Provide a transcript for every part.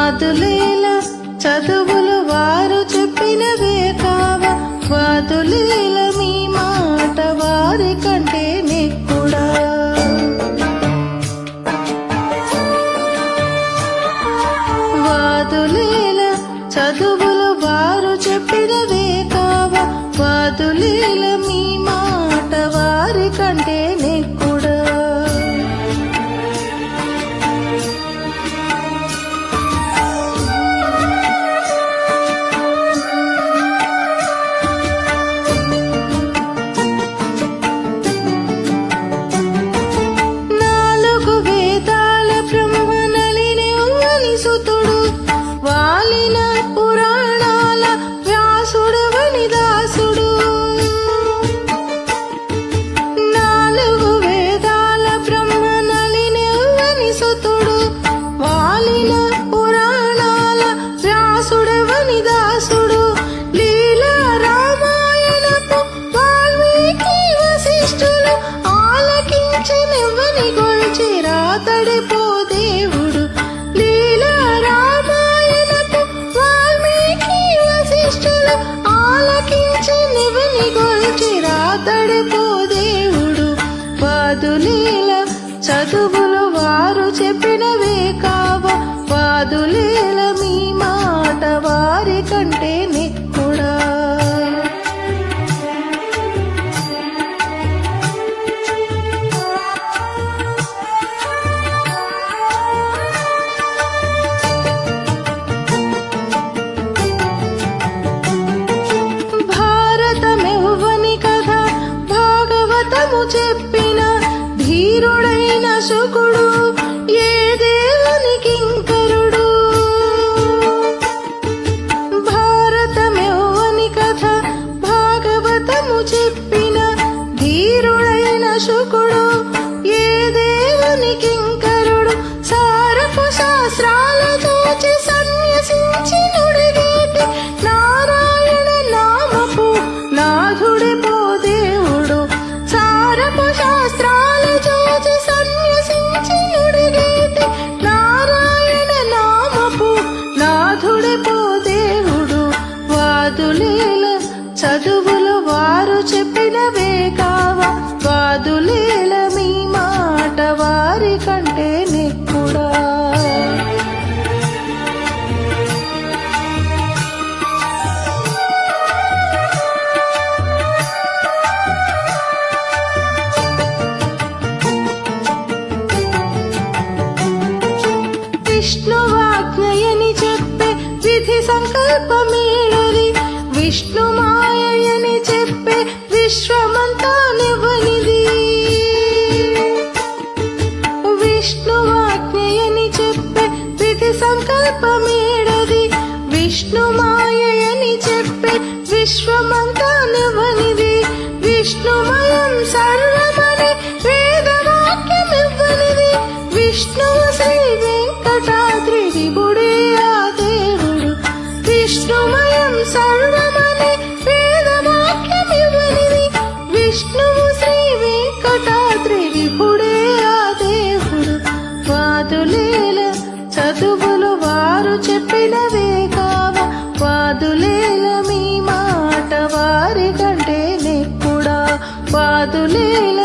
వాదులేల చదువులు వారు చెప్పినవే కావా వాదులేల మీ మాట వారి కంటే నెక్కుడా వాదులేల చదువులు వారు చెప్పినవే కావా వాదులేల మీ మాట వారి కంటే నెక్కుడా వాలిన పురాణాల వ్యాసుడవని దాసుడు 4 వేదాల బ్రహ్మనలినెవ్వని సుతుడు వాలిన పురాణాల వ్యాసుడవని దాసుడు లీలా రామాయణపు వాల్మీకి వశిష్ఠులు ఆలకించనివ్వని గొల్చి రాతడిపో దేవుడు తడిపో దేవుడు వాదులేల చదువులు వారు చెప్పినవే కావా వాదులేల మీ మాట వారి కంటే నెక్కుడా చెప్పిన ధీరుడైన శుకుడు ఏ దేవునికి కింకరుడు భారతమెవ్వని కథ భాగవతము చెప్పిన ధీరుడైన శుకుడు ఏ దేవునికి కింకరుడు సారపు శాస్త్రాల చూచి సన్యసించి నుడిగేటి నారాయణ నామపు నాథుడి పో దేవుడు శాస్త్రాలు చూచి సన్యసించి నుడిగేటి నారాయణ నామపు నాథుడి పో దేవుడు వాదులేల చదువులు వారు చెప్పినవే కావా వాదులేల మీ మాట వారి కంటే నెక్కుడా విష్ణువాజ్ఞయని చెప్పే విధి సంకల్పమేళది విష్ణు మాయని చెప్పే విశ్వమంతా నివ్వనిది విష్ణువాజ్ఞయని చెప్పే విధి సంకల్పమేళది విష్ణు మాయని చెప్పే విశ్వమంతా నివ్వనిది విష్ణుమయం సర్వమని వేదవాక్యమివ్వనిది విష్ణువు శ్రీ వెంకటాద్రి విభుడే ఆ దేవుడు విష్ణుమయం సర్వమని వేదవాక్యమివ్వనిది విష్ణువు శ్రీ వెంకటాద్రి విభుడే ఆ దేవుడు వాదులేల చదువులు వారు చెప్పినవే కావా వాదులేల మీ మాట వారి కంటే నెక్కుడా వాదులేల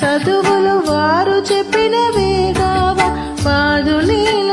చదువులు వారు చెప్పినవే కావా వాదులేల